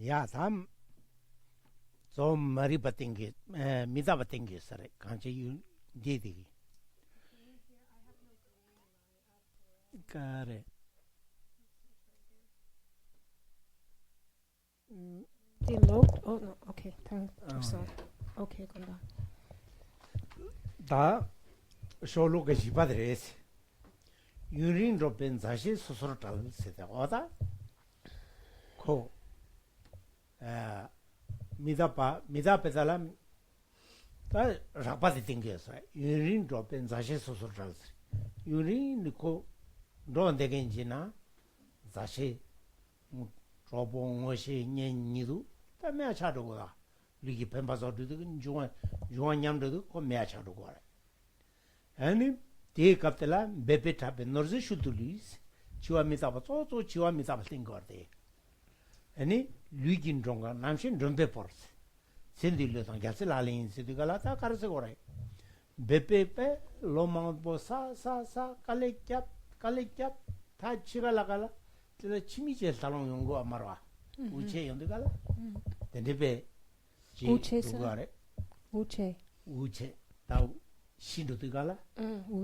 야, 담 좀 머리 받은 게 미다 받은 게 있어요. 간지 디디. 그래. The load? Oh no. Okay. So. Okay, 간다. 다 쇼로가 지바드레스. 유린 로벤 자시 스스로 달세다. 어다? 코. 미다 페달람 다 라바디 띵게서. 유린 로벤 자시 스스로 달세. 유린 코 론데겐지나 자시 로봉어시 년니도 다 매차도가. 리기 펜바서도 중앙냠도 코 매차도가. 아니 대갑텔라 베베타베 너즈 슈둘리스 치와미타바 또 치와미타바 띵거데 아니 루이긴 종가 남신 롬베포르스 신딜로 당갸슬알린 시디갈라타 카르세고레 베페페 로망보사 사사 칼레캡 다 치갈라갈라 저 치미제 살롱 용고 아마라 우체 연데갈라 데베 우체 누가레 우체 다 신도들가라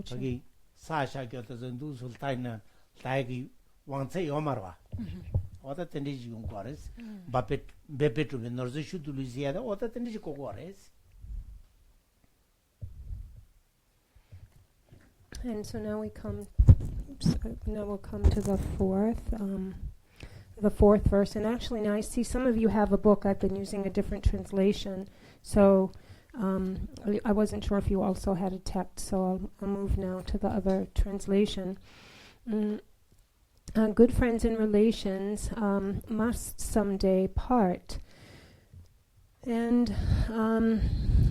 거기 사샤교도선 누술타이나 타이기 왕체 요마르와 어디 텐디지 용거레스 베페투 너즈 슈둘리지야다 어디 텐디지 고고레스. And so now we'll come to the fourth verse. And actually now I see some of you have a book. I've been using a different translation. So I wasn't sure if you also had a text, so I'll move now to the other translation. Good friends and relations must someday part. And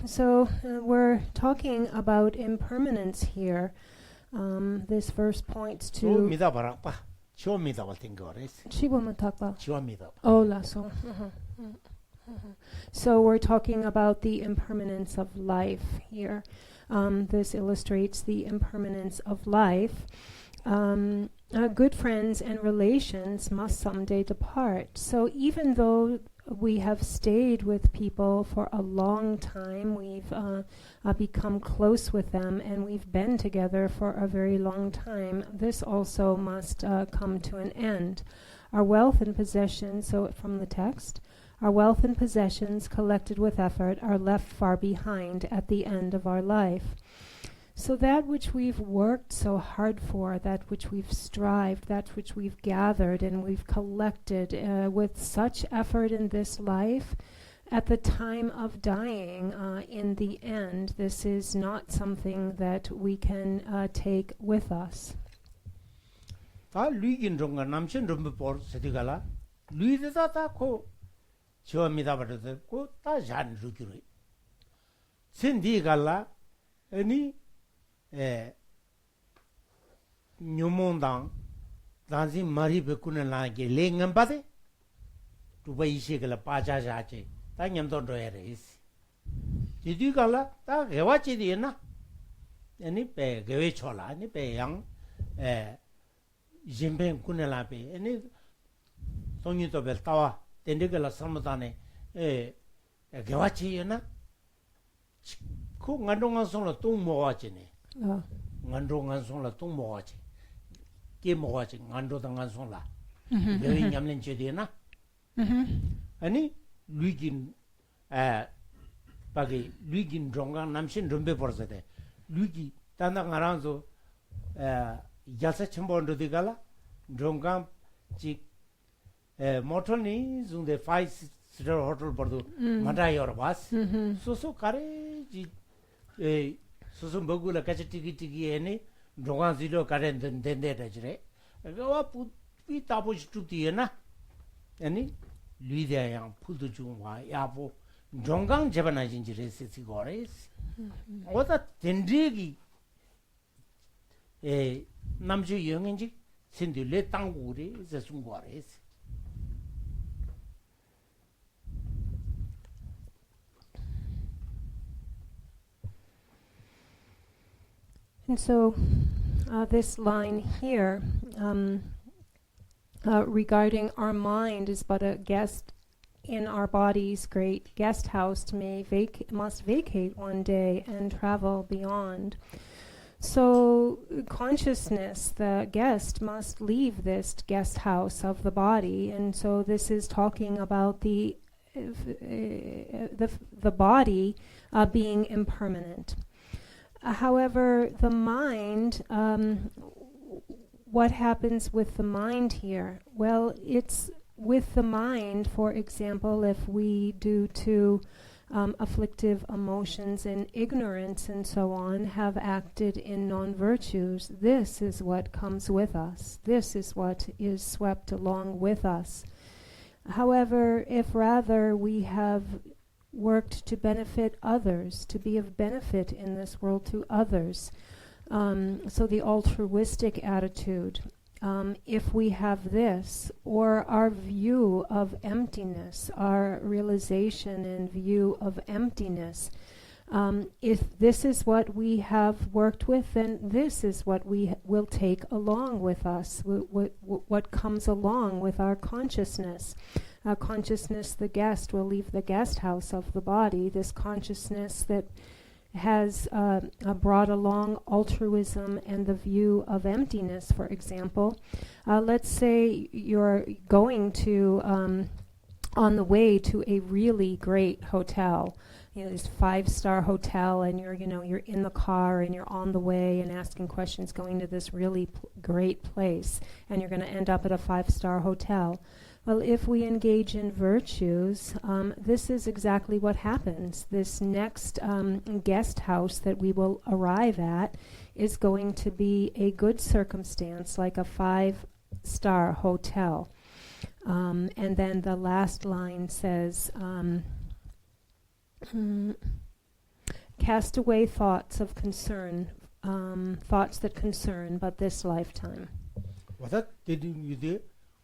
so we're talking about impermanence here. This verse points to... So we're talking about the impermanence of life here. This illustrates the impermanence of life. Good friends and relations must someday depart. So even though we have stayed with people for a long time, we've become close with them, and we've been together for a very long time, this also must come to an end. Our wealth and possessions, so from the text, our wealth and possessions collected with effort are left far behind at the end of our life. So that which we've worked so hard for, that which we've strived, that which we've gathered and we've collected with such effort in this life, at the time of dying, in the end, this is not something that we can take with us. 다 루이긴 종가 남신 롬베포르 세디갈라 루이데다 코 지원미다 버르데 코다 잔 루기로 신디갈라 아니 뉴몬당 단지 마리 베쿠네 라게 랭엄바데 두바이시글라 빠자자체 다 냠도 도에레스 지디갈라 다 개와치디나 아니 베 개외초라 아니 베양 짐뱅 쿠네라베 아니 동이도 벨타와 덴데글라 삼마다네 개와치이나 코 간동안 손로 똥 먹어지네 간동안 손로 똥 먹어지 게 먹어지 간도당한 손라 여기 냠는 제디나 아니 루이긴 바기 루이긴 종강 남신 롬베 버서데 루이기 단당 알아서 야사 첨본도 디갈라 종강 지 모토니 중데 5-star hotel 버도 마다이어 바스 소소 카레 지 소소 먹고라 같이 티기 에네 종강 지로 카레 덴데데 지레 그와 푸피 타보시 투티에나 아니 리데양 푸도 중와 야보 종강 제바나진 지레스 거레스 어다 덴디기 남주 영인지 신들레 땅고리 제송과레스. And so this line here regarding our mind is but a guest in our body's great guest house must vacate one day and travel beyond. So consciousness, the guest, must leave this guest house of the body, and so this is talking about the body being impermanent. However, the mind, what happens with the mind here? Well, it's with the mind, for example, if we, due to afflictive emotions and ignorance and so on, have acted in non-virtues, this is what comes with us. This is what is swept along with us. However, if rather we have worked to benefit others, to be of benefit in this world to others, so the altruistic attitude, if we have this, or our view of emptiness, our realization and view of emptiness, if this is what we have worked with, then this is what we will take along with us, what comes along with our consciousness. Consciousness, the guest, will leave the guest house of the body, this consciousness that has brought along altruism and the view of emptiness, for example. Let's say you're going to, on the way to a really great hotel, this 5-star hotel, and you're in the car and you're on the way and asking questions, going to this really great place, and you're going to end up at a 5-star hotel. Well, if we engage in virtues, this is exactly what happens. This next guest house that we will arrive at is going to be a good circumstance, like a 5-star hotel. And then the last line says, cast away thoughts of concern, thoughts that concern but this lifetime.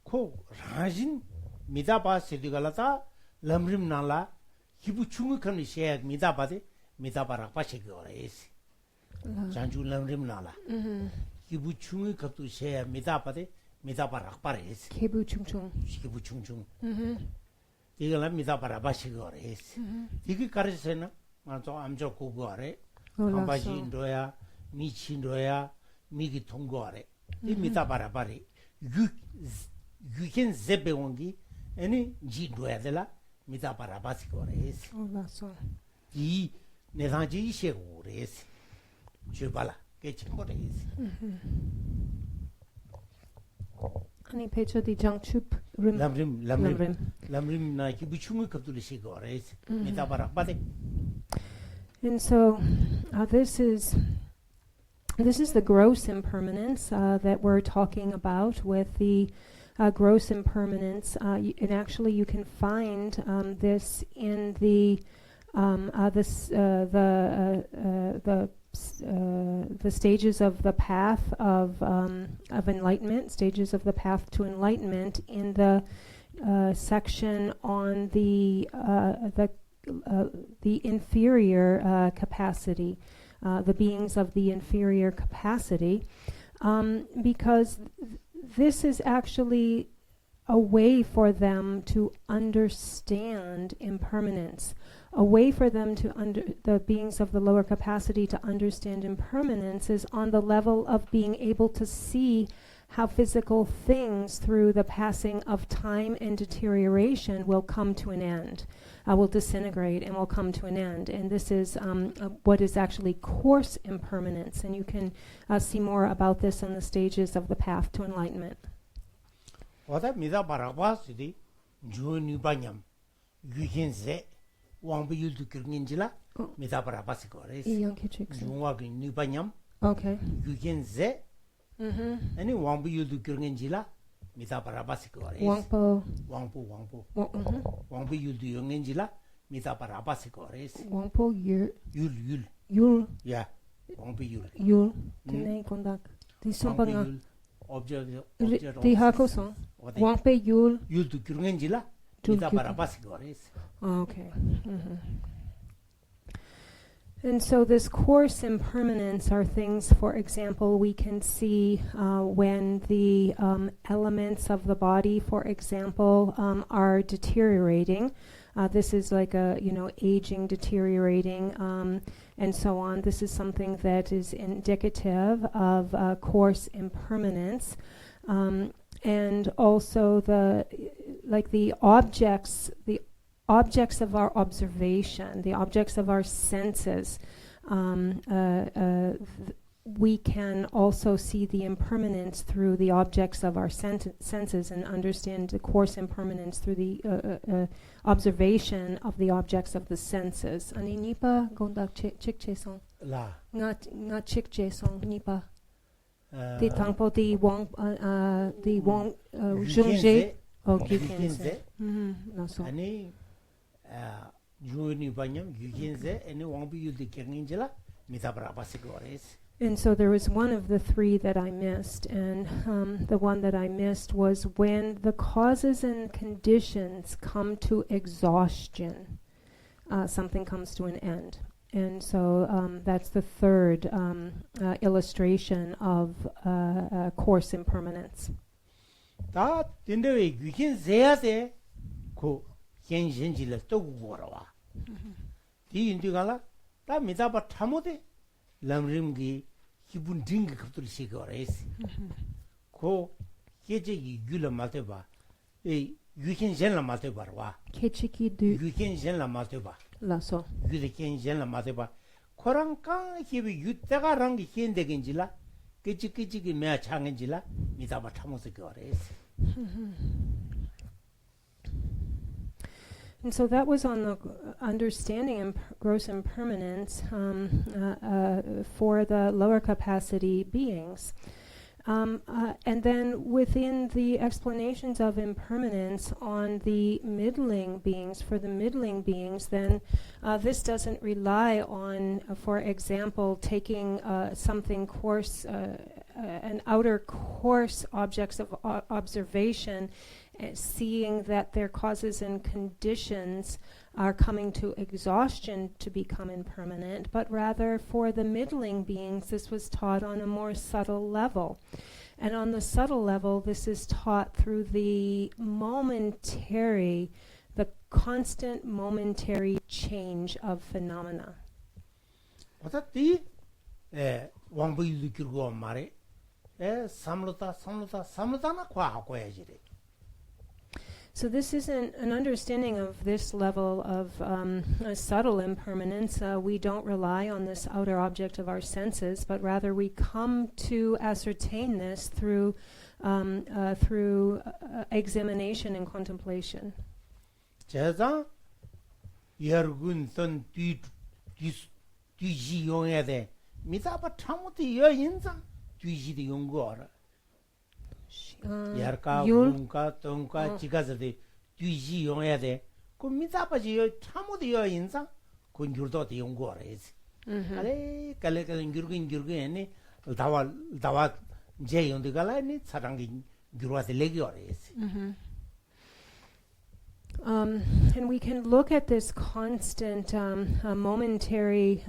코 라진 미다바 시디갈라타 람림 나라 기부 충격하는 시에 미다바데 미다바라 빠시거레스 잔주 람림 나라 기부 충격도 시에 미다바데 미다바라 빠레스 기부 충충 이걸 미다바라 빠시거레스 이게 가르쳐서는 맞아 암저 고고아래 한바지 인도야 미친도야 미기 통고아래 이 미다바라 빠리 유겐 제베옹기 아니 지도야들라 미다바라 바시거레스 이 내상지 이셰고레스 주발라 개침보레스 아니 페이처디 장춥 람림 나 기부충을 갑돌이시거레스 미다바라 바데. And so this is the gross impermanence that we're talking about with the gross impermanence, and actually you can find this in the stages of the path of enlightenment, stages of the path to enlightenment, in the section on the inferior capacity, the beings of the inferior capacity, because this is actually a way for them to understand impermanence, a way for them to the beings of the lower capacity to understand impermanence is on the level of being able to see how physical things through the passing of time and deterioration will come to an end, will disintegrate and will come to an end. And this is what is actually coarse impermanence. And you can see more about this on the stages of the path to enlightenment. Okay. Any wampu yuldu kyungenjila mitabara basikore. Wampu yuldu yungenjila mitabara basikore. Wampu yul. Yeah. Wampu yul. Yul. Tene kondak. Di sombanga. Object. Di hakoson. Wampu yul. Yuldu kyungenjila mitabara basikore. Okay. And so this coarse impermanence are things, for example, we can see when the elements of the body, for example, are deteriorating. This is like a, aging, deteriorating, and so on. This is something that is indicative of coarse impermanence. And also the objects of our observation, the objects of our senses, we can also see the impermanence through the objects of our senses and understand the coarse impermanence through the observation of the objects of the senses. Ani nipa gondak chikche song. La. Not chikche song nipa. The tangpo the wong jungje. Oh, gyukense. No so. Ani juuni banyam gyukense ani wangbi yulde kengingela mitabra basigores. And so there was one of the three that I missed, and the one that I missed was when the causes and conditions come to exhaustion, something comes to an end. And so that's the third illustration of coarse impermanence. 다 된대왜 귀신세야세 고 현신질을 또 고라와 디 인디가라 다 미다바 타모데 람림기 기분 딩기 급들 시거레스 고 계제기 귤을 맞대봐 이 귀신전을 맞대봐와 케치키 두 귀신전을 맞대봐 라소 귀신전을 맞대봐 코랑깡 기비 유다가랑 현대긴지라 끼치끼치기 매아 창인지라 미다바 타모스 거레스. And so that was on the understanding gross impermanence for the lower capacity beings. And then within the explanations of impermanence on the middling beings, for the middling beings, then this doesn't rely on, for example, taking something coarse, an outer coarse objects of observation, seeing that their causes and conditions are coming to exhaustion to become impermanent, but rather for the middling beings, this was taught on a more subtle level. And on the subtle level, this is taught through the constant momentary change of phenomena. 어떻게 왕부일도 kirgo 말에 삼로다나 과학고야지래. So this isn't an understanding of this level of a subtle impermanence. We don't rely on this outer object of our senses, but rather we come to ascertain this through examination and contemplation. 제가 여러분 뒤지 용해야 돼. 미사바 참으도 여 인상 뒤지도 용거라. yarka munka tonka chigazade tuiji yongade ko mizapaji yo chamodo yo insa ko njurdo de yongores ale kale ngurgin ne dawa je yonde gala ni sarangi ngurwase legiores. And we can look at this constant momentary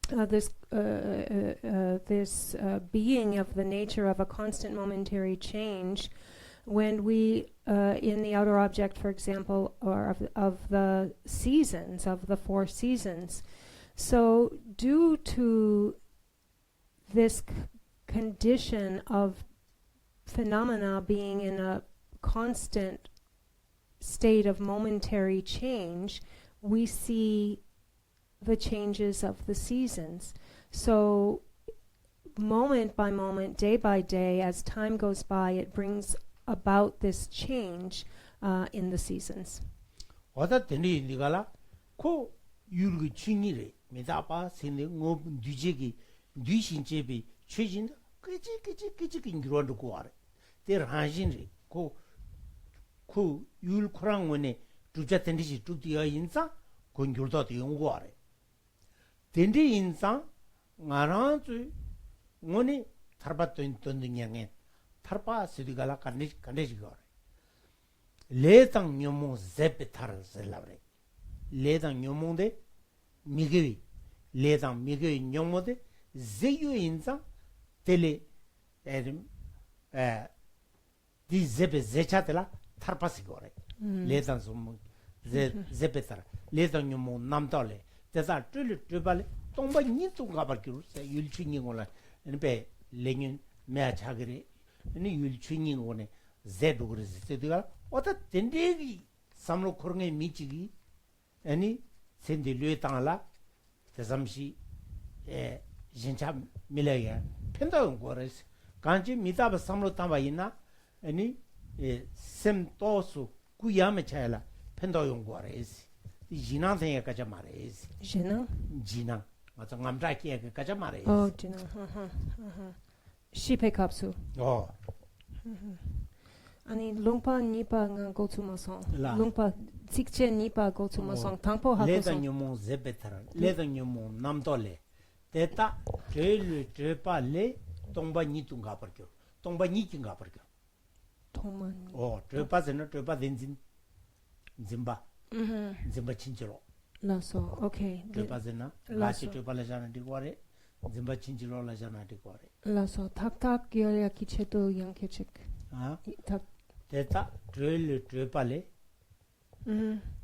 this being of the nature of a constant momentary change when we in the outer object, for example, or of the seasons, of the 4 seasons. So due to this condition of phenomena being in a constant state of momentary change, we see the changes of the seasons. So moment by moment, day by day, as time goes by, it brings about this change in the seasons. 와다 되니 니가라 코 유르기 칭이래 메다바 신의 뭐 뒤지기 뒤신제비 최진 그지 인그런도 고아래 대 한신리 코 율코랑원에 두자텐디지 두디어 인사 건결도 연구하래 덴디 인사 나란주 원이 tarbatton tonnyangé tarpa sidigala kanejigore letang nyomo zepe tar zelabre letang nyomode 미게위 레당 미게위 뇽모데 제유 인상 텔레 에dim 디 제베 제차텔라 타르파시고레 레당 좀 제베타라 레당 뇽모 남달레 대사 뚫을 뚫발레 동바 니도 가발기로 세 율치닝올라 에베 레닌 메아차그레 니 율치닝오네 제도그레 제도가 어다 덴데기 삼로 코르게 미치기 아니 센데 류에땅라 대삼시 진짜 밀려야 펜다운 거레스 간지 미다바 삼로 담바 있나 아니 셈토수 구야메 차야라 펜다용 거레스 이 지나생에 가자 말레스 지나 맞아 감자키에 가자 말레스 지나 시페캅수 아니 롱파 니파 고츠마송 롱파 직체 니파 고츠마송 당포 하고서 레다뉴모 제베타라 레다뉴모 남돌레 데타 제일 제파레 동바 니퉁가 버겨 동바 니킹가 버겨 동만 제파세나 제파 덴진 짐바 짐바 친지로 라소 오케이 제파세나 라시 제팔라잖아 디고레 짐바 친지로 라잖아 디고레 라소 탁탁 기어야 기체도 양케책 탁 데타 제일 제파레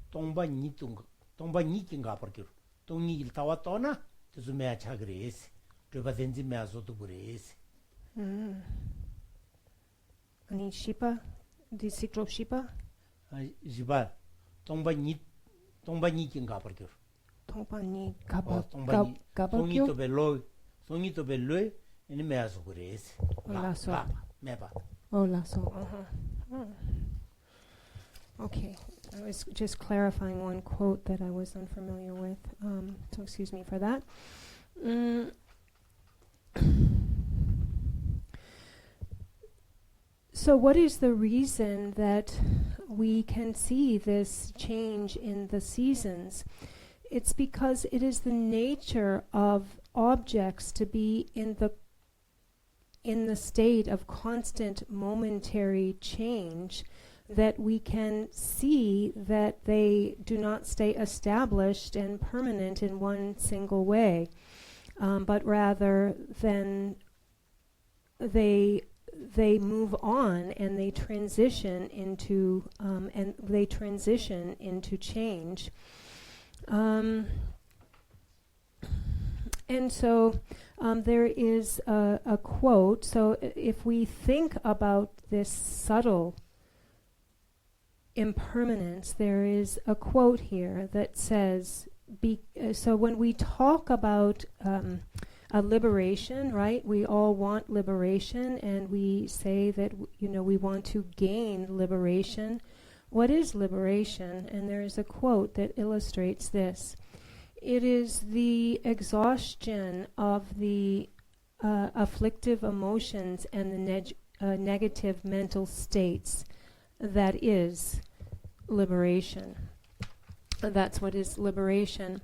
동바 니킹가 버겨 동니 일타와 떠나 tuzumeya chagreesi, drupa denzi meya zotu gureesi. Ani shipa, di sikro shipa? Shipa, tongpa ni kinga parkyo. Tongpa ni gaba songi tobe loy, ini meya zo gureesi. Laso. Meba. Laso. Okay, I was just clarifying one quote that I was unfamiliar with, so excuse me for that. So what is the reason that we can see this change in the seasons? It's because it is the nature of objects to be in the state of constant momentary change, that we can see that they do not stay established and permanent in one single way, but rather then they move on and they transition into change. And so there is a quote. So if we think about this subtle impermanence, there is a quote here that says, so when we talk about a liberation, right, we all want liberation, and we say that we want to gain liberation. What is liberation? And there is a quote that illustrates this. It is the exhaustion of the afflictive emotions and the negative mental states that is liberation. That's what is liberation.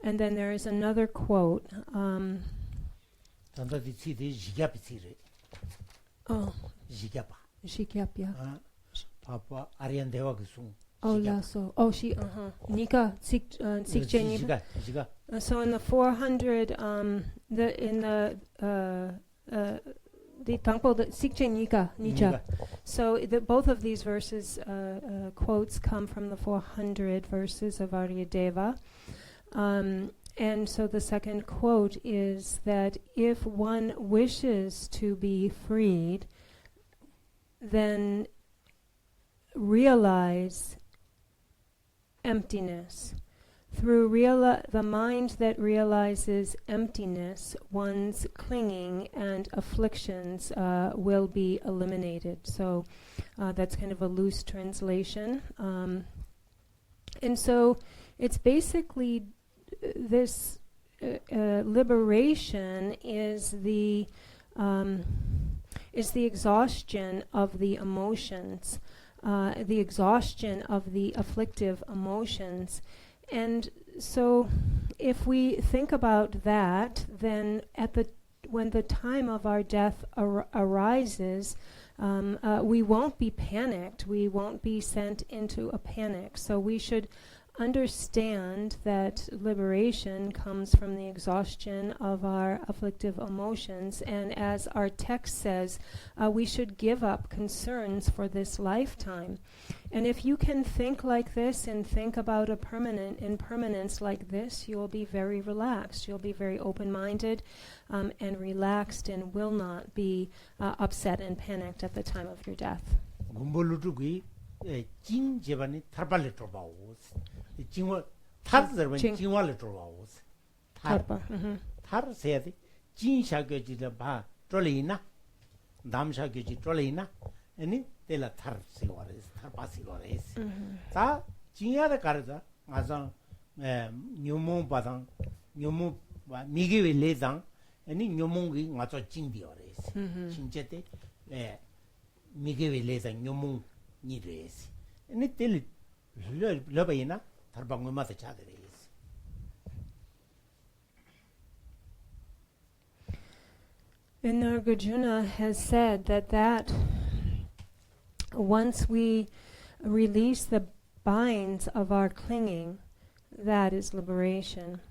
And then there is another quote. Jigyapya. Papa Aryan Deva Gisung. She, Nika, Sikje Nika. So in the 400, the Tangpo, the Sikje Nika, Nicha. So both of these verses, quotes come from the 400 verses of Aryadeva. And so the second quote is that if one wishes to be freed, then realize emptiness. Through the mind that realizes emptiness, one's clinging and afflictions will be eliminated. So that's kind of a loose translation. And so it's basically this liberation is the exhaustion of the emotions, the exhaustion of the afflictive emotions. And so if we think about that, then when the time of our death arises, we won't be panicked. We won't be sent into a panic. So we should understand that liberation comes from the exhaustion of our afflictive emotions, and as our text says, we should give up concerns for this lifetime. And if you can think like this and think about a permanent impermanence like this, you will be very relaxed. You'll be very open-minded and relaxed, and will not be upset and panicked at the time of your death. gumbolutugui jing jebani tharbale torbaos jingwa thar zerben jingwale torbaos thar seyadi jing shagyoji la ba trolina dam shagyoji trolina ani tela thar sigores thar pasigores ta jingya de karza ngasa nyomong badang nyomong migewe ledang ani nyomonggi ngaso jingdiores jingjete 미게웨 레자 뇽몽 니레스 네 텔 러바이나 tarbango mata chadres. And Nagarjuna has said that once we release the binds of our clinging, that is liberation.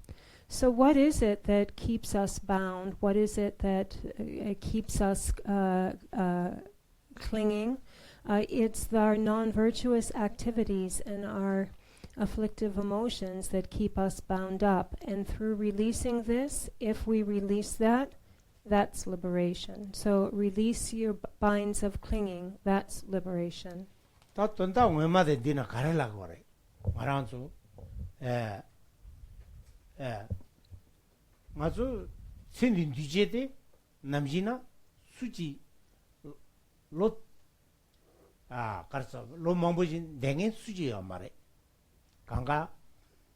So what is it that keeps us bound? What is it that keeps us clinging? It's our non-virtuous activities and our afflictive emotions that keep us bound up. And through releasing this, if we release that, that's liberation. So release your binds of clinging, that's liberation. 맞아 생긴 뒤제대 남지나 수지 롯 가르쳐 로망보진 냉의 수지야 말해 강가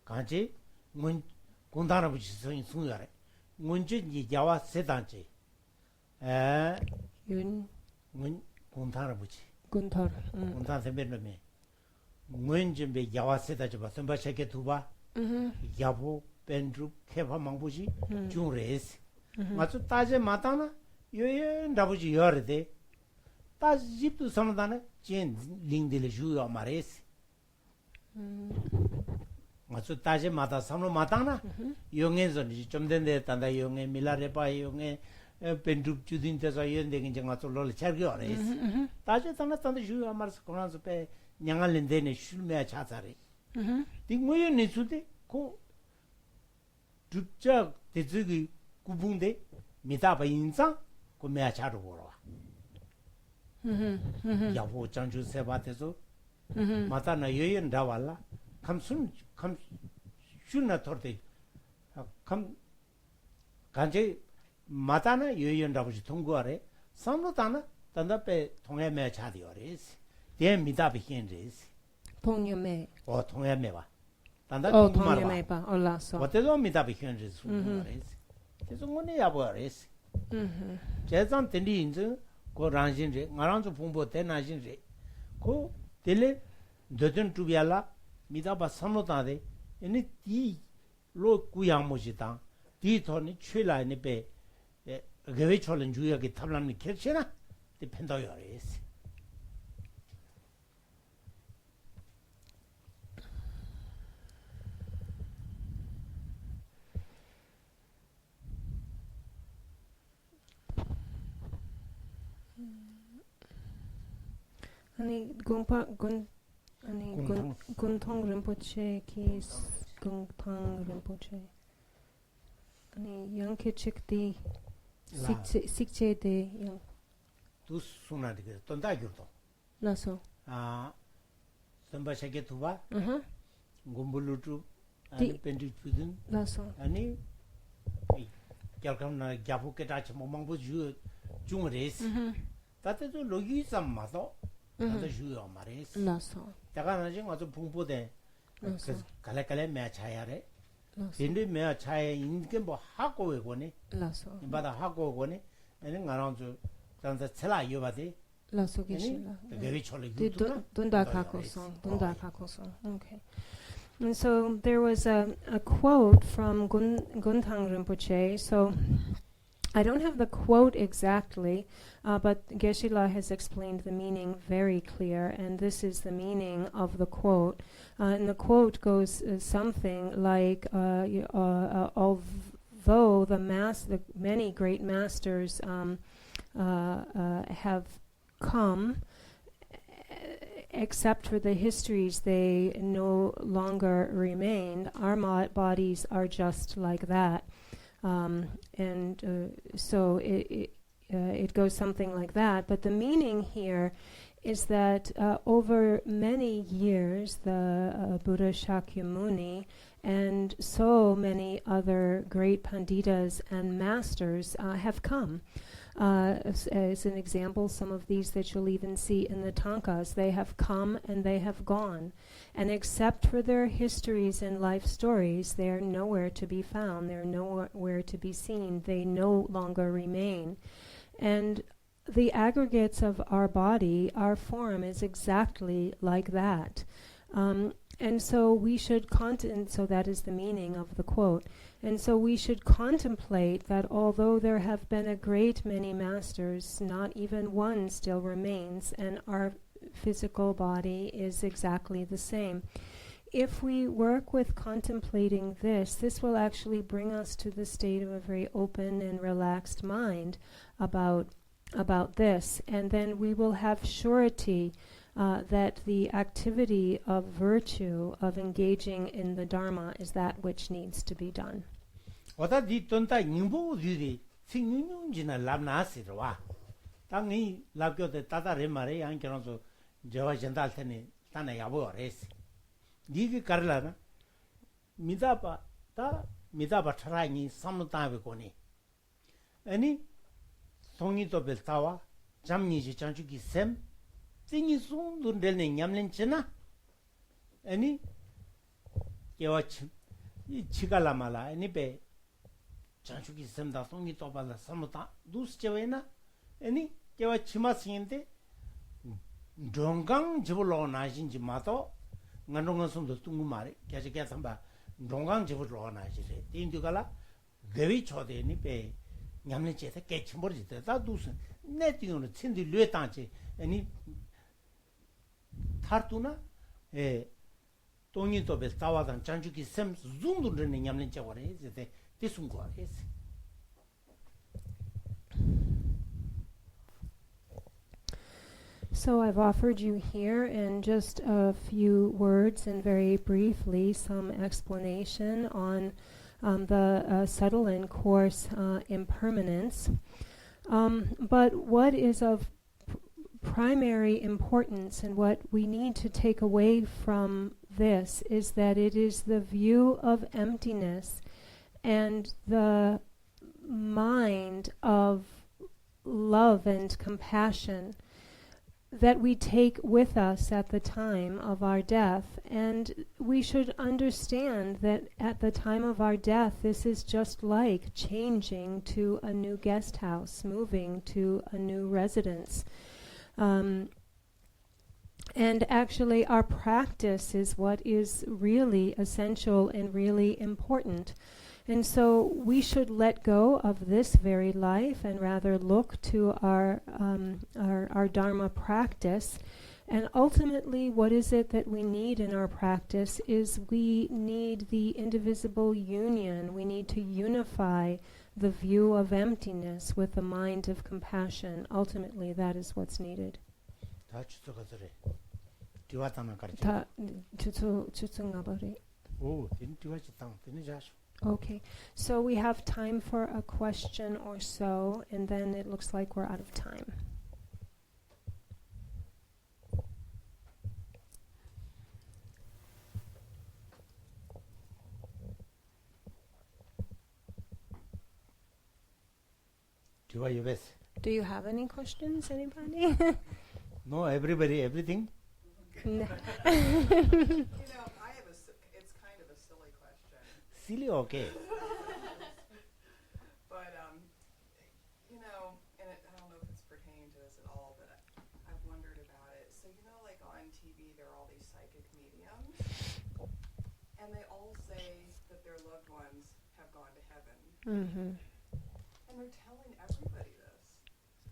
간지 문 공단아버지 성이 승야래 문제 이자와 세단지 윤문 공단아버지 공단 선배님이 문제 배 야와 세다지 봐 선바체게 두바 야보 벤드루 케파 망보지 중레스 맞아 따제 마타나 요예 나보지 여르데 따집도 섬다네 진 링딜 주요 마레스 맞아 따제 마타 섬로 마타나 용에서니 좀 된데 단다 용에 밀라레파 용에 벤드루 주딘데서 연데 이제 맞아 롤 차겨 레스 따제 단다 주요 마르스 코나서 빼 냥알렌데네 슐메 차자리 딩모요 니수데 고 죽자 대적이 구분데 미다바 인상 고매야 차로 보러 야보 장주 세바테서 마타나 여연 다발라 감순 감 슈나 토르데 감 간제 마타나 여연 다보지 통과래 삼로다나 단답에 통해매 차디어레스 대 미다비 힌레스 통해매 통해매와 단다 통해매 봐 올라서 어때도 미다비 힌레스 통과레스 그래서 뭐네 야보레스 제산 텐디 인즈 고 란진제 나랑도 봉보 대나진제 고 텔레 더든 투비알라 미다바 삼로다데 에니 디로 구양모지다 디토니 최라니 베 게베 촐렌 주야게 탑란니 켈체나 디펜도요레스 아니 군통 림포체 키 군통 림포체 아니 양케책디 식체데 양 두수나디게 떤다기도 나서 선바샤게 두바 곰불루투 아니 펜디푸든 나서 아니 결kam나 갸부케다치 모망부 주 중레스 다때도 로기삼마도 나도 주요 말이스 나서 다가나지 가서 풍부대 갈래갈래 매차야래 근데 매차에 인게 뭐 하고 외고네 나서 바다 하고 오고네 아니 가랑주 단자 첼라 요바데 나서 계시라 되게 철이 돈다 갖고서 okay. And so there was a quote from Guntang Rinpoche. So I don't have the quote exactly, but Geshe-la has explained the meaning very clear, and this is the meaning of the quote. And the quote goes something like, although the many great masters have come, except for the histories, they no longer remain. Our bodies are just like that. So it goes something like that. But the meaning here is that over many years, the Buddha Shakyamuni and so many other great panditas and masters have come. As an example, some of these that you'll even see in the Tankas, they have come and they have gone. And except for their histories and life stories, they are nowhere to be found. They're nowhere to be seen. They no longer remain. And the aggregates of our body, our form, is exactly like that. And so we should so that is the meaning of the quote. And so we should contemplate that although there have been a great many masters, not even one still remains, and our physical body is exactly the same. If we work with contemplating this will actually bring us to the state of a very open and relaxed mind about this, and then we will have surety that the activity of virtue, of engaging in the Dharma, is that which needs to be done. 어디 돈다 님보들이 생윤윤지나 람나시로와 당이 랍교데 따다레 말에 안겨서 저와 전달 테니 따나 야보레스 니게 가르라나 미다바 트라이니 삼노타베 고니 아니 송이도 벨타와 잠니지 장주기 셈 띵이 송돈델네 냠렌치나 아니 개와치 이 치갈라말라 아니베 장주기 셈다 송이 또발라 삼노타 두스체웨나 아니 개와 치마싱인데 종강 집으로 나신지 마도 ngandong sumdo tungu mari kya kya samba donggang jibu ro na ji re tin du kala gewi chode ni pe nyamle che ke chimbor ji ta du sun ne ti no chin di lue ta che ani thar tu na tongni to be tawa dan chanju ki sem zum du ne nyamle che wa re je te sum ko re. So I've offered you here in just a few words and very briefly some explanation on the subtle and coarse impermanence. But what is of primary importance and what we need to take away from this is that it is the view of emptiness and the mind of love and compassion that we take with us at the time of our death. And we should understand that at the time of our death, this is just like changing to a new guest house, moving to a new residence. And actually our practice is what is really essential and really important. And so we should let go of this very life and rather look to our Dharma practice. And ultimately, what is it that we need in our practice is we need the indivisible union. We need to unify the view of emptiness with the mind of compassion. Ultimately, that is what's needed. Okay, so we have time for a question or so, and then it looks like we're out of time. Do you have any questions, anybody? No, everybody, everything? No. Silly, okay. But, and I don't know if it's pertaining to this at all, but I've wondered about it. So, like on TV, there are all these psychic mediums, and they all say that their loved ones have gone to heaven. Mm-hmm. And they're telling everybody this.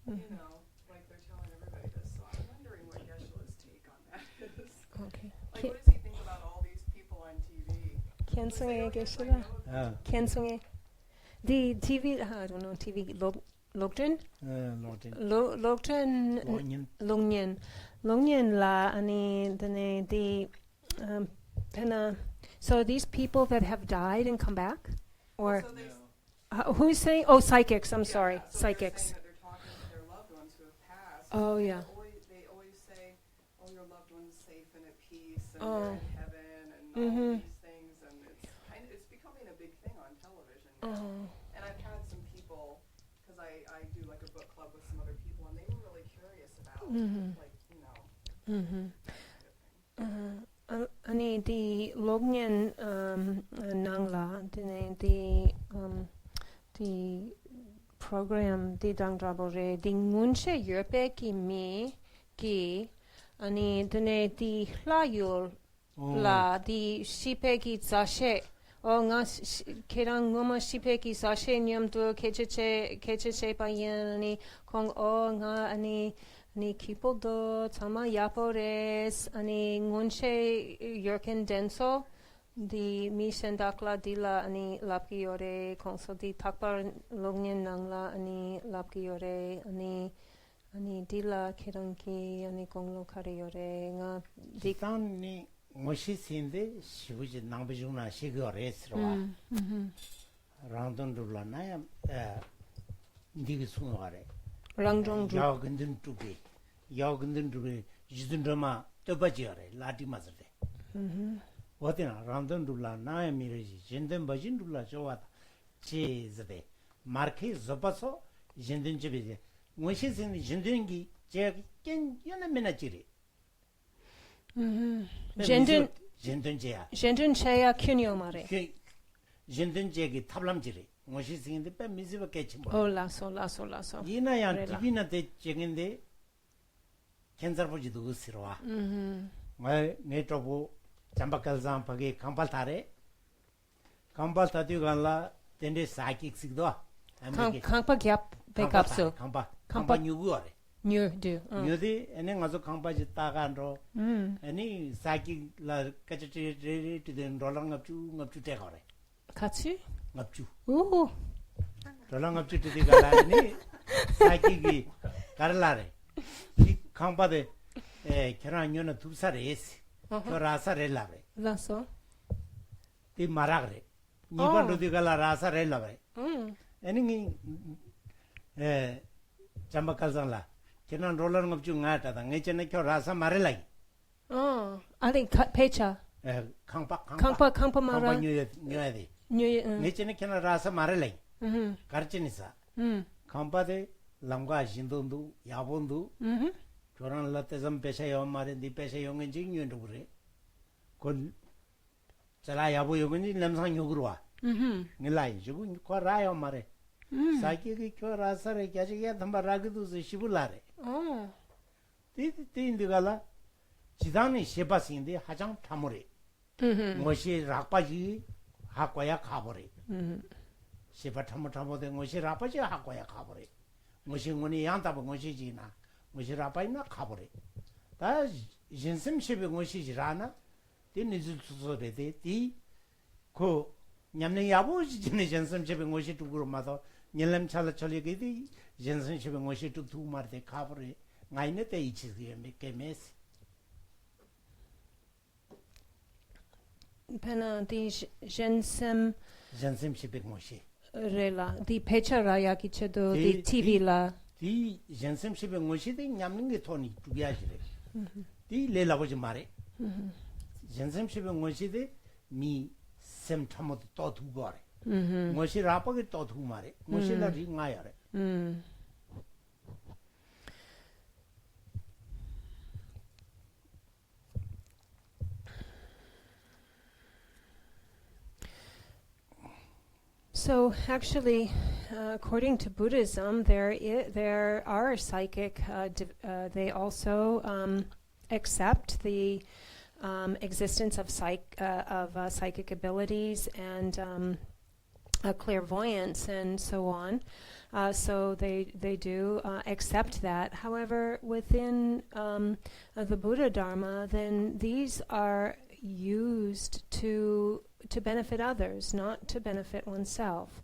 You know, like they're telling everybody this. So I'm wondering what Geshe-la's take on that is. Okay. Like, what does he think about all these people on TV? Kensung에 Say, "Oh, yes, I 계시다. know Kensung에. The TV, I don't know, TV, Lokten? 노tin Lokten, 노인 Longyen la, ani, pena. So these people that have died and come back? Or, So they, who's saying? Oh, psychics, I'm yeah, sorry, so psychics. They're saying that they're talking to their loved ones who have passed. Oh, and yeah. They always say, "Oh, your loved one's safe and at peace, and Oh. they're in heaven, and all Mhm. these things." And it's becoming a big thing on television now. Oh. And I've had some people, because I do like a book club with some other people, and they were really curious about, like, you know, Mhm. that kind of thing. 아니 the Lognian nangla the program the dangdrabore the ngunche yerpe ki mi ki ani the hlayul la the shipe ki zashe o nga kerang ngoma shipe ki zashe nyam to kecheche pa yan ani kong o nga ani Ani kipodo tama yapores ani ngunche yerken denso di mi sendakla dila ani lapki yore konso di takbar longyen nangla ani lapki yore ani dila keranki ani konglo kare yore nga di 디탄니 모시 신데 시부지 남부중나 시거레스로와 라운던둘라나야 니기 수노가래 rangjong 야근든 두게 지든드마 떠바지어래 라디마즈데 어디나 라운던둘라 나야 미르지 진든 버진둘라 좋아다 제즈데 마르케 접어서 진든 집에 모시신 진든기 제겐 연면나지리 진든제야 젠든 cheya kunyo mare 진든제기 탑람지리 모시신데 빼 미즈바 깨침보 oh laso 이나야 그래라. 디비나데 쟁인데 캔서보지도 그스러와 네트로보 잠바칼잠 파게 캄팔타레 캄팔타디간라 텐데 사이킥 식도 kangpa gyap backupso 캄파 뉴구어레 new do 뉴디 에네 가서 캄파지 따간로 아니 사이킥 라 까치티 된 롤랑갑주 때거래 같이 납주 오 롤랑갑주 때 가라니 사이킥이 가르라레 이 캄파데 결혼녀는 2살에 했어 라사렐라베 laso 이 마라그레 니번 로디갈라 라사렐라베 애니 잠바칼상라 걔는 롤러는 없지 nga타다 내전에 겨 라사 마렐라이 아니 페차 강파 마라 뉴에디 뉴 내전에 걔는 라사 마렐라이 가르치니사 캄파데 랑과 신돈도 야본도 저런 라테점 페샤요 마렌디 페샤요 응지 뉴엔도 그래 kon chala yabo yogni lamsang yogruwa ngilai jugu ko rayo mare saki ki ko rasare kyaji ya thamba ragidu se shibulare ti indigala jidani sheba sinde hajang thamore ngoshi rakpaji hakwaya khabore sheba thamo de ngoshi rakpaji hakwaya khabore ngoshi ngoni yanta bo ngoshi jina ngoshi rakpai na khabore ta jinsim shebe ngoshi jirana 디 니즈 수소베데 디고 냠네 야보지 진네 전선 집에 곳이 두고로 마도 닐렘 차라 철리게디 전선 집에 곳이 두 마르데 카브레 나이네 때 이치게 메케메스 pena di jensem 전선 집에 곳이 rela di pecha raya kichedo di TV la 디 전선 집에 곳이 디 냠는 게 돈이 두게야지래 디 레라고지 말해 전선 집에 곳이 미 셈타모도 또 두고래 뭐시 라빠게 또 두고 말해 뭐시라 링아야래 So actually, according to Buddhism, there are psychic. They also accept the existence of psychic abilities, and clairvoyance and so on. So they do accept that. However, within the Buddha Dharma, then these are used to benefit others, not to benefit oneself.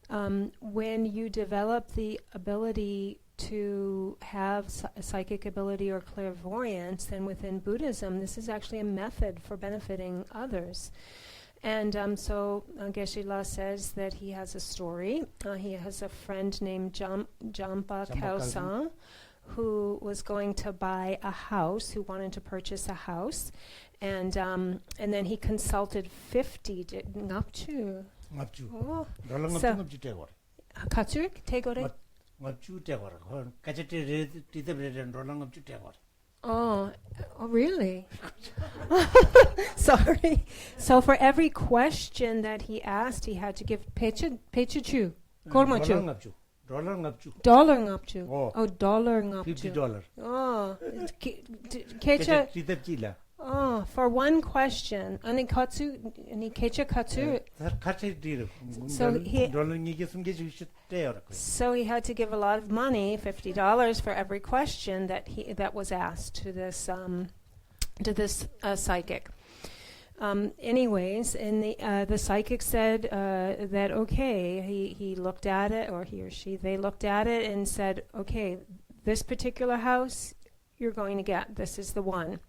When you develop the ability to have psychic ability or clairvoyance, then within Buddhism, this is actually a method for benefiting others. And so Geshe-la says that he has a story. He has a friend named Jampa Kelsang, who was going to buy a house, who wanted to purchase a house. And then he consulted 50 ngapchu. Ngapchu. Oh. Ngapchu tegor. Katsuk tegore? Ngapchu tegor. Kachete titebren ngapchu tegor. Oh, really? Sorry. So for every question that he asked, he had to give pechu. Kormachu. Dollar ngapchu. Dollar ngapchu. Oh, dollar ngapchu. $50. Oh, kecha. Titebchila. Oh, for one question. Ani katsu, ani kecha katsu. So he had to give a lot of money, $50 for every question that was asked to this psychic. Anyways, and the psychic said that okay, he looked at it, or he or she, they looked at it and said, okay, this particular house you're going to get. This is the one.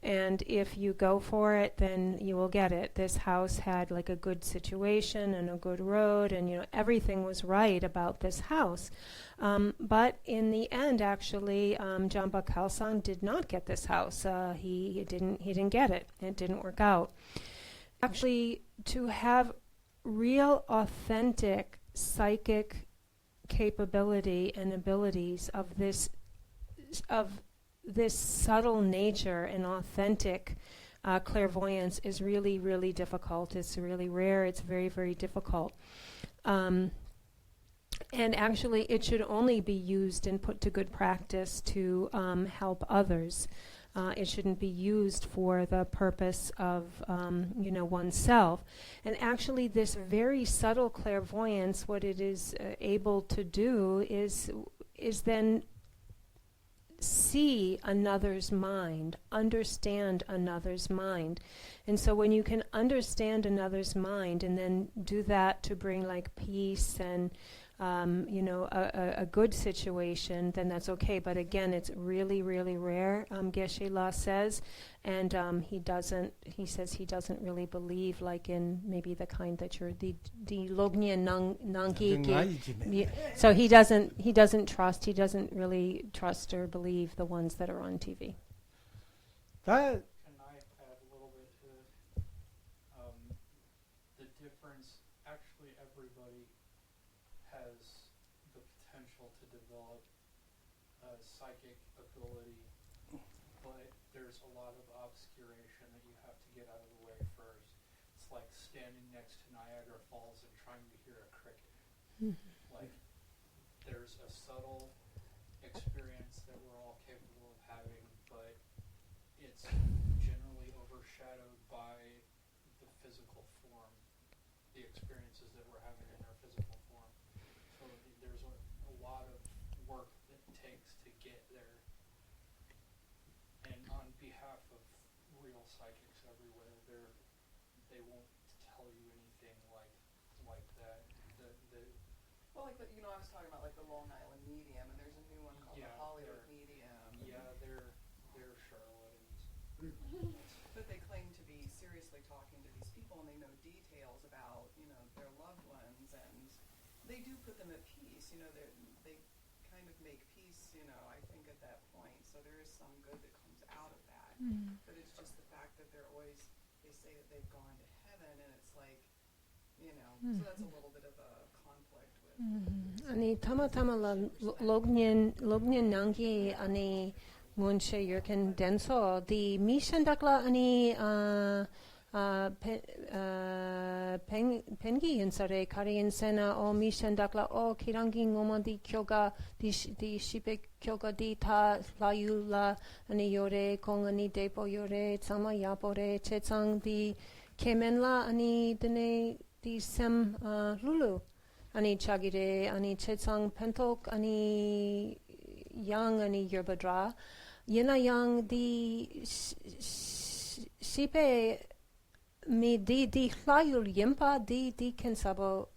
And if you go for it, then you will get it. This house had like a good situation and a good road, and everything was right about this house. But in the end, actually, Jampa Kelsang did not get this house. He didn't get it. It didn't work out. Actually, to have real, authentic psychic capability and abilities of this subtle nature and authentic clairvoyance is really, really difficult. It's really rare. It's very, very difficult. And actually, it should only be used and put to good practice to help others. It shouldn't be used for the purpose of, oneself. And actually, this very subtle clairvoyance, what it is able to do is then see another's mind, understand another's mind. And so when you can understand another's mind and then do that to bring like peace and a good situation, then that's okay. But again, it's really, really rare, Geshe-la says, and he says he doesn't really believe like in maybe the kind that you're the Lognya Nangi. So he doesn't really trust or believe the ones that are on TV. Can I add a little bit to the difference? Actually, everybody has the potential to develop a psychic ability, but there's a lot of obscuration that you have to get out of the way first. It's like standing next to Niagara Falls and trying to hear a cricket. Like, there's a subtle experience that we're all capable of having, but it's generally overshadowed by the physical form, the experiences that we're having in our physical form. So there's a lot of work that it takes to get there. And on behalf of real psychics everywhere, they won't tell you anything like that. Well, I was talking about like the Long Island medium, and there's a new one called the Hollywood medium. Yeah, they're charlatans. But they claim to be seriously talking to these people, and they know details about, their loved ones, and they do put them at peace. They kind of make peace, I think at that point. So there is some good that comes out of that. But it's just the fact that they say that they've gone to heaven, and it's like, so that's a little bit of a conflict with. 아니 타마타마 롭년 난기 아니 문체 여ken denso the 미션닥라 아니 pengi insare kari insena o 미션닥라 o kirangi ngomadi kyoga di shipe kyoga di ta layula 아니 요래 공안이 데포 요래 참아 야보래 체창 di kemenla 아니 드네 di sem lulu ani chagire ani chetsang pentok ani yang ani yerbadra yena yang di sipe mi di hlayul yimpa di kensabo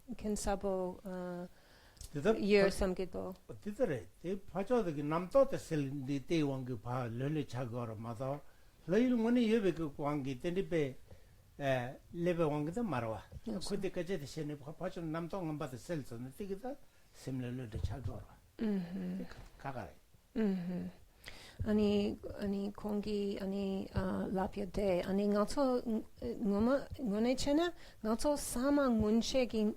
yer samgitbo 어디더래? 이 파저도 남도도 셀디 대왕그 봐 런리 차거라 마다 레일 문이 예베 그 광기 때리베 레베 왕기도 말와. 그때까지 대신에 파저 남도 안 받을 셀서는 되게다 셈ler로 차거라. 가가래. 아니 공기 아니 라피데 아니 ngato ngone chena ngato sama munchegi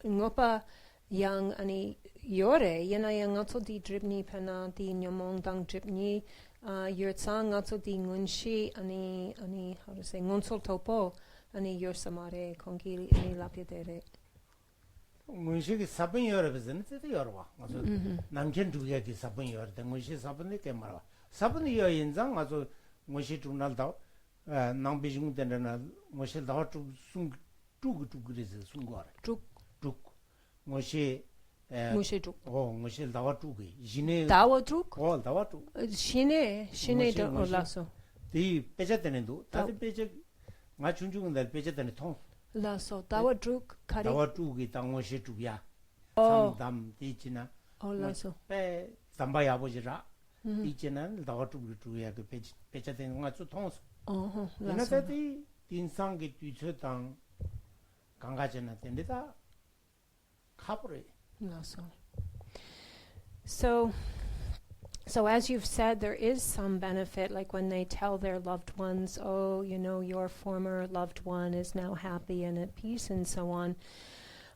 ngopa yang ani yore yena yang ngato di dribni pena di nyomong dang dribni yurtsang ngato di ngunshi ani how to say ngonsol topo ani yor samare kongi ani lapidere 문식이 사분 열어서는 뜻이 열어와. 그래서 남편 두 개기 사분 열다. 문식 사분이 게 말아. 사분이 여 인상 아주 문식 중날다. 남비중 되는 문식 다 쭉 그래서 순거라. 쭉 문식 문식 쭉. 문식 다와 쭉이. 지네 다와 쭉? 다와 쭉. 신에 더 올라서. 이 빼졌다는도 다들 빼져. 마 중중은 날 빼졌다는 통. 라서 다와 쭉 카리. 다와 쭉이 당원시 쭉이야. 삼담 뒤지나. 라서. 빼 담바이 아버지라. 이제는 다와 쭉이야 그 빼졌다는 거 아주 통수. 라서. 얘네들이 인상기 뒤쳐당 강가전에 된다. 카브레. 라서. So as you've said, there is some benefit, like when they tell their loved ones, oh, you know, your former loved one is now happy and at peace and so on.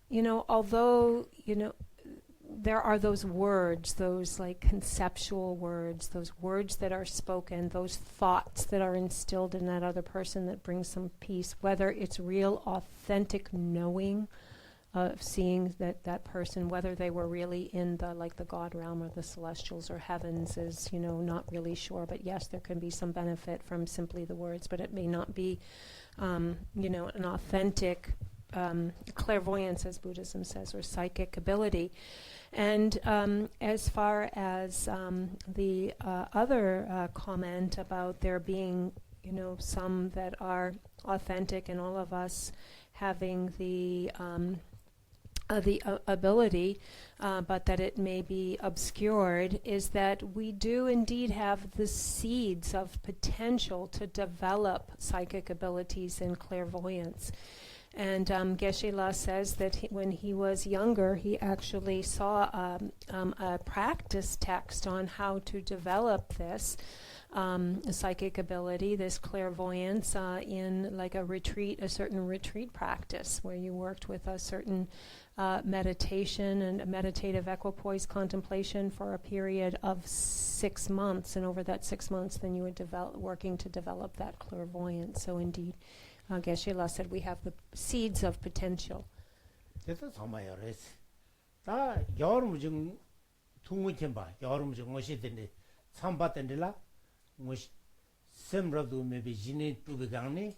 You know, although, you know, there are those words, those like conceptual words, those words that are spoken, those thoughts that are instilled in that other person that bring some peace, whether it's real, authentic knowing of seeing that person, whether they were really in the like the God realm or the celestials or heavens is, you know, not really sure. But yes, there can be some benefit from simply the words, but it may not be, you know, an authentic clairvoyance, as Buddhism says, or psychic ability. And as far as the other comment about there being, you know, some that are authentic and all of us having the ability, but that it may be obscured, is that we do indeed have the seeds of potential to develop psychic abilities and clairvoyance. And Geshe-la says that when he was younger, he actually saw a practice text on how to develop this psychic ability, this clairvoyance, in like a certain retreat practice where you worked with a certain meditation and a meditative equipoise contemplation for a period of 6 months, and over that 6 months then you would working to develop that clairvoyance. So indeed, Geshe-la said we have the seeds of potential. 그래서 정말 그랬어. 다 여름 중 통무점 봐. 여름 중 것이 된데 참 받던데라. 뭐 샘라도 메비 지네 두비강네.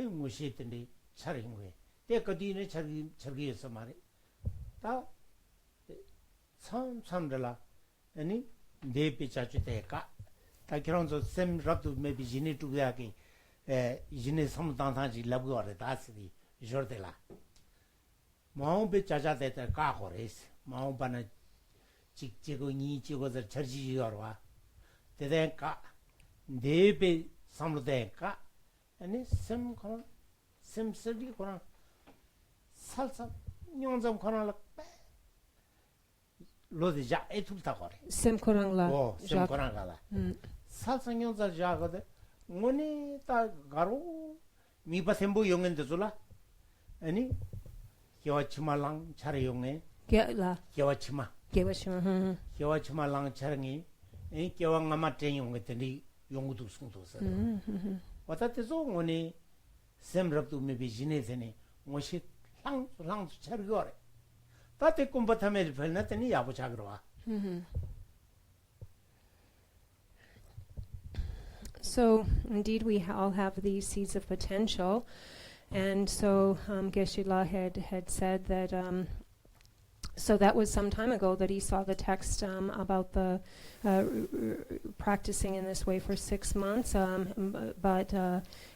뭐시 된데 차린 거에. 때까지는 저기에서 말이. 다 참들라. 아니 내비 자주 대가. 다 그런서 샘라도 메비 지네 두비하기. 이제 섬당상지 라고래 다스리 저들라 마음배 자자대다 까고레스 마음바나 직지고 니지고서 저지여와 대대까 네배 섬로대까 아니 샘코나 샘스리 코나 살살 용점 코나라 로디자 에툴타고레 샘코랑라 샘코랑가라 살살 용점 자거든 뭐니 다 가로 미바셈보 용인데 줄라 아니 겨치마랑 차례용에 게라 겨치마 겨치마랑 차량이 이 겨왕아마 땡용 같은데 용도 숨도서 왔다때서 뭐니 셈럽도 메비 지네세네 뭐시 랑 차르거래 다때 꼼바타메 별나더니 야부 작으러와 So, indeed, we all have these seeds of potential, And so Geshe-la had said that, so that was some time ago that he saw the text about the practicing in this way for 6 months. But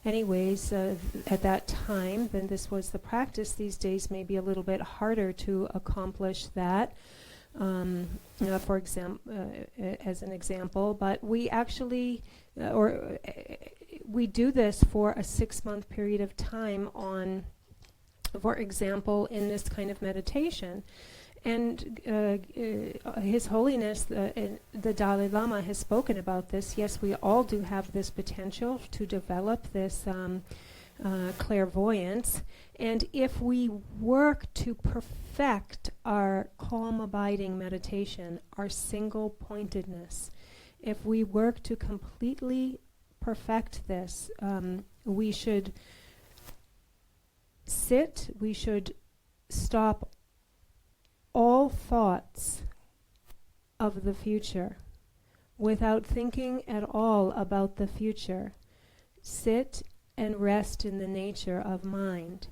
anyways, at that time, then this was the practice. These days may be a little bit harder to accomplish that. For example, as an example, but we actually, we do this for a 6-month period of time on, for example, in this kind of meditation. And His Holiness, the Dalai Lama, has spoken about this. Yes, we all do have this potential to develop this clairvoyance. And if we work to perfect our calm abiding meditation, our single pointedness, if we work to completely perfect this, we should sit, we should stop all thoughts of the future without thinking at all about the future. Sit and rest in the nature of mind.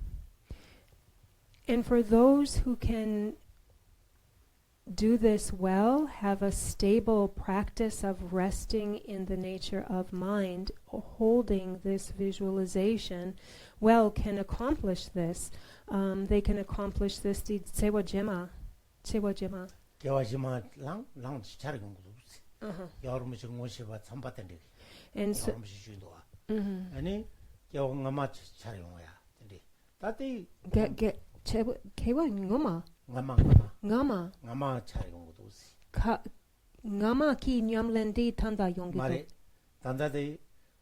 And for those who can do this well, have a stable practice of resting in the nature of mind, holding this visualization, well, can accomplish this. They can accomplish this. The Tsewa Jema. 개와지마 랑 차리는 것도 없어. 여름에 좀 오시바 삼바던데. And so, 여름에 주인도와. 아니 개와가마 차리는 거야. 근데 다들 개와 ngama 가마 차리는 것도 없어. ngama ki nyamlendi tanda yongi. 말에 단다데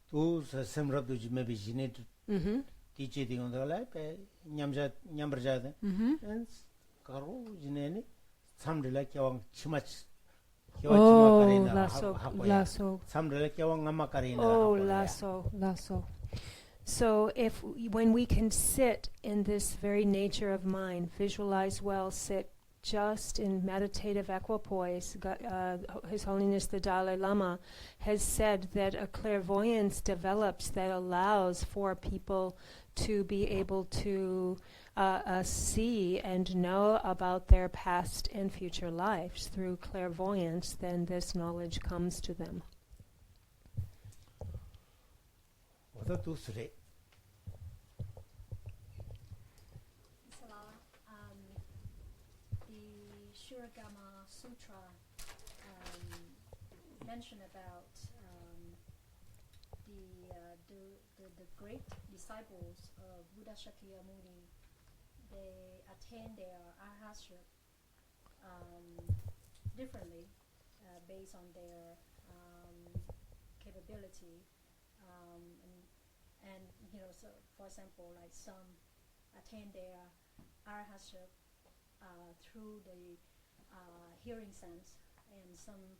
두 semrab도 지메 비지네. 티체디 온다라 페 냠버자데. 가로 지네니 삼들라 개왕 치마치 lasso. 삼들라 개왕 아마카리나. Lasso. So when we can sit in this very nature of mind, visualize well, sit just in meditative equipoise. His Holiness the Dalai Lama has said that a clairvoyance develops that allows for people to be able to see and know about their past and future lives through clairvoyance. Then this knowledge comes to them. The Shuragama Sutra mentioned about the great disciples of Buddha Shakyamuni. They attain their arhatship differently based on their capability. And so for example, like some attain their arhatship through the hearing sense, and some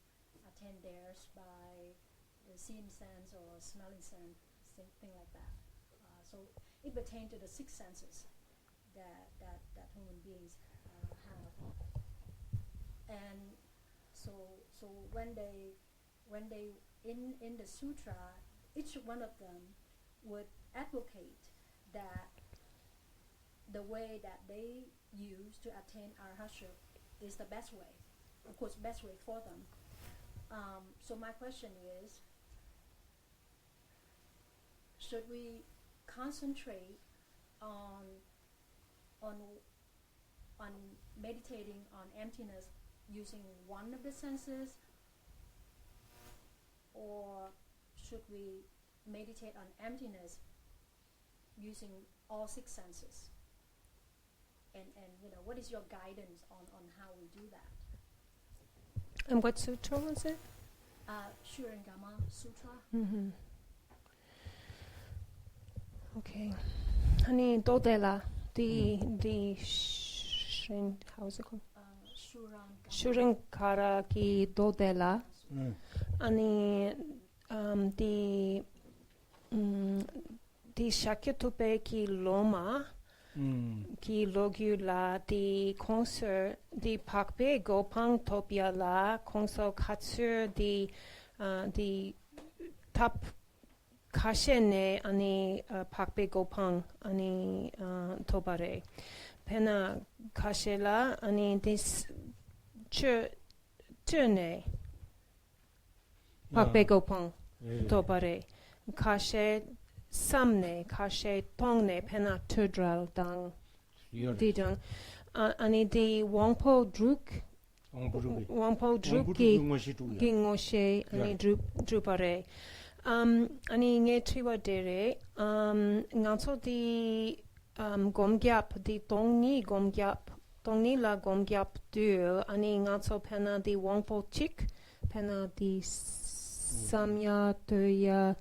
attain theirs by the seeing sense or smelling sense, thing like that. So it pertains to the 6 senses that human beings have. And so when they in the sutra, each one of them would advocate that the way that they use to attain arhatship is the best way, of course, best way for them. So my question is, should we concentrate on meditating on emptiness using one of the senses, or should we meditate on emptiness using all 6 senses? And what is your guidance on how we do that? And what sutra was it? Shurangama Sutra. Okay. Honey, Dodela, how's it called? Shurankara ki Dodela. Ani di Shakyatupe ki Loma, ki Logula, di Konser, di Pakpe Gopang Topia la, Konso Katsur, di Tap 카셰네 아니 박베 고팡 아니 토바레 페나 카셰라 아니 디스 츠네 박베 고팡 토바레 카셰 삼네 카셰 똥네 페나 투드랄 당 디당 아니 디 왕포 드룩 왕포 드룩기 깅오셰 아니 드루바레 아니 nge triwa dere nganso di gomgyap di tongni la gomgyap du ani nganso pena di wangpo chik pena di samya toya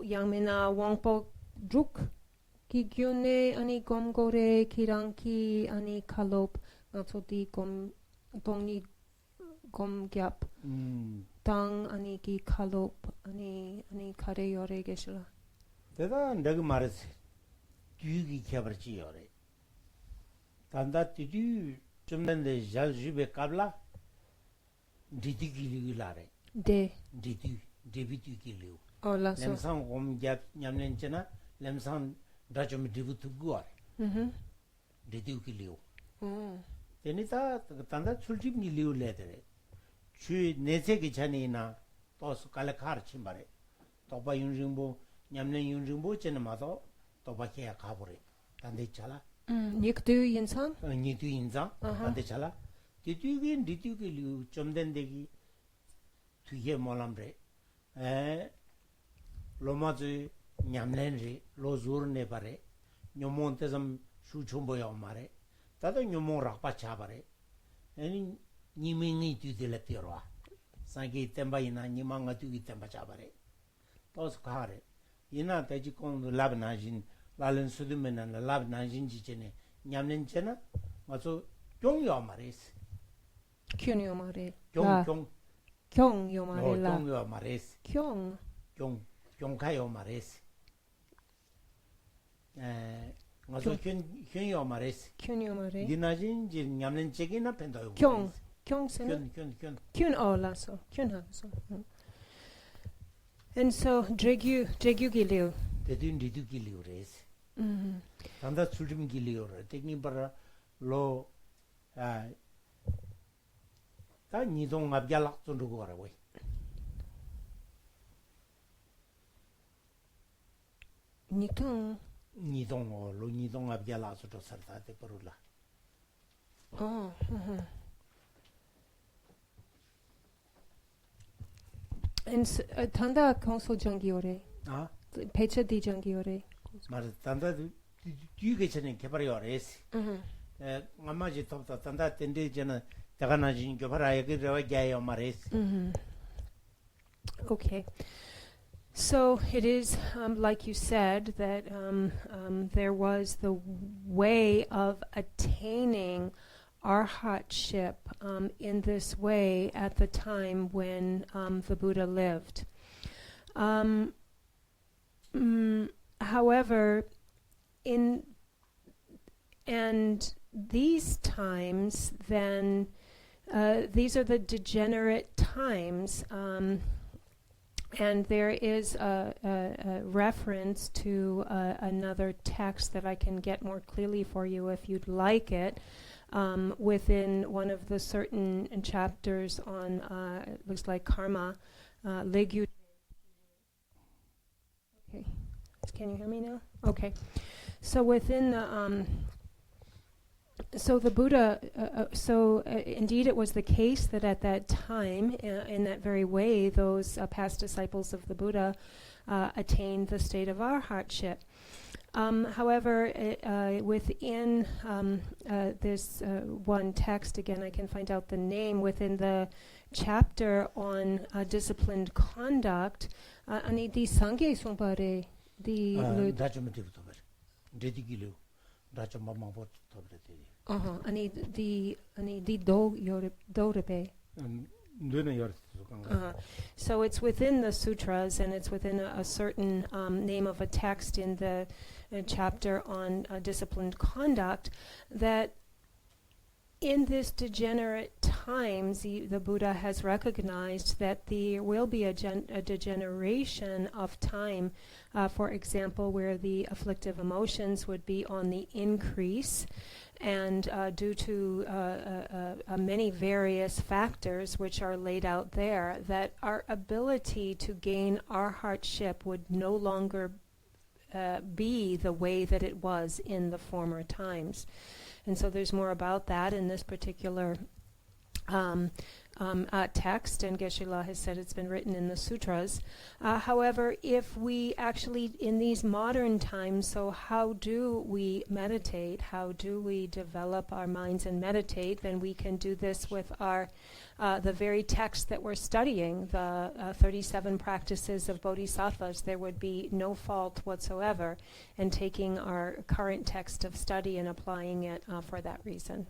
yangmena wangpo druk ki gyone ani gomgore kiranki ani kalop nganso di tongni gomgyap 당 아니 기 칼롭 아니 카레 요레 게실라 대다 내가 말했어. 뒤기 개버지 요래. 단다 뒤 좀는데 잘 집에 갑라. 디디기리라래. 데 디비디기리오. 올라서 렘상 곰갑 냠nen잖아. 렘상 다좀 디부투고. 디디기리오. 데니다 단다 출집 니리오 레데. 주 내세기 전이나 또 깔라카르 침바래 또바 윤ring보 냠는 윤ring보 전마도 또바케야 가버래 단데 잘라 니크드 인상 니도 인자 단데 잘라 디디기 좀 된데기 뒤에 몰람래 에 로마즈 냠nen리 로조르네 바래 뇨몬테 좀 수촌보여 말해 다도 뇨몬 락바 차바래 아니 니밍이 뒤들에 뛰어와 상기 템바이나 니망가 뒤기 템바 잡아래 또스 가래 이나 대지공 라브나진 라른 수드면은 라브나진 지체네 냠는 잖아 맞어 종요 말이스 큐니오 마레 경경 말이라 종요 말이스 경가요 말이스 맞어 균요 말이스 큐니오 마레 디나진 지 냠는 책이나 펜도요 Kyung Kyun olaso Kyun haso and so dregu giliu dedin didu giliu res tanda chulim giliu re tekni bara lo ta nidong abjala tundugo gara we nidong lo nidong abjala so to sarta te parula and tanda council jangiore pecha di jangiore 말 단다 뒤게 전에 개발이어레스 엄마지 톱다 단다 텐데 전에 다가나진 개발아야 그래와 가요 말레스 okay so it is like you said that there was the way of attaining arhatship in this way at the time when the Buddha lived. However, and these times, then these are the degenerate times, and there is a reference to another text that I can get more clearly for you if you'd like it. Within one of the certain chapters on, it looks like karma, legu. Okay, can you hear me now? Okay, so within the, so the Buddha, indeed it was the case that at that time, in that very way, those past disciples of the Buddha attained the state of arhatship. However, within this one text, again, I can find out the name, within the chapter on disciplined conduct, ani di sangye sumpare di ani di do repe. So it's within the sutras, and it's within a certain name of a text in the chapter on disciplined conduct, that in this degenerate times, the Buddha has recognized that there will be a degeneration of time, for example, where the afflictive emotions would be on the increase, and due to many various factors which are laid out there, that our ability to gain arhatship would no longer be the way that it was in the former times. And so there's more about that in this particular text, and Geshe-la has said it's been written in the sutras. However, if we actually, in these modern times, so how do we meditate? How do we develop our minds and meditate? Then we can do this with our the very text that we're studying, the 37 practices of Bodhisattvas. There would be no fault whatsoever in taking our current text of study and applying it for that reason.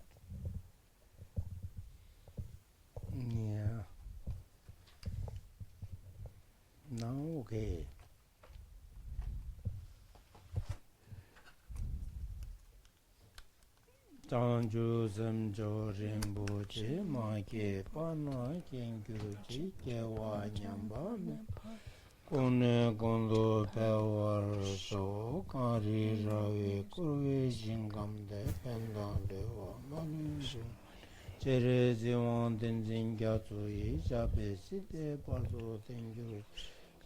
Yeah. No, okay. Tanju samjo rinpoche maake pana kengyuji kewa nyamba kone kondo pewar so kari rawe kurwe jingamde penda dewa manishu Chere ziwan tenzin gyatso yi jabe site parzo tengyuru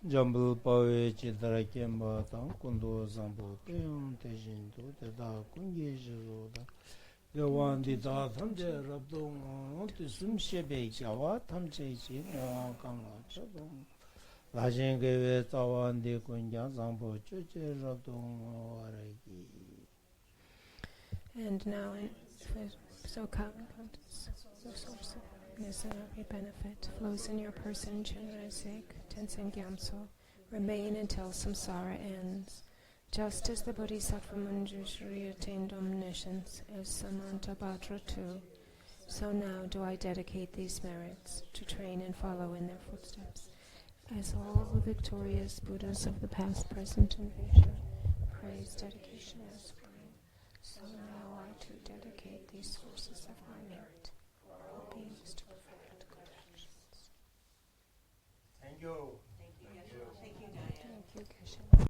Jambul pawe chitara kemba tang kundo zambu teyong tejinto teta kunye shizo da Yawan di da tamche rabdo ngon ti sum shebe kyawa tamche chi ngon kanga chadong Lajen gewe tawan di kunya zambu choche rabdo ngon waragi And now, so every benefit flows in your person, Chenrezig, Tenzin Gyamso. Remain until samsara ends. Just as the Bodhisattva Manjushri attained omniscience as Samantabhadra II, so now do I dedicate these merits to train and follow in their footsteps, as all the victorious Buddhas of the past, present, and future praise dedication as mine. So now I too dedicate these sources of my merit for all beings to perfect good actions. Thank you. Thank you, Geshe-la.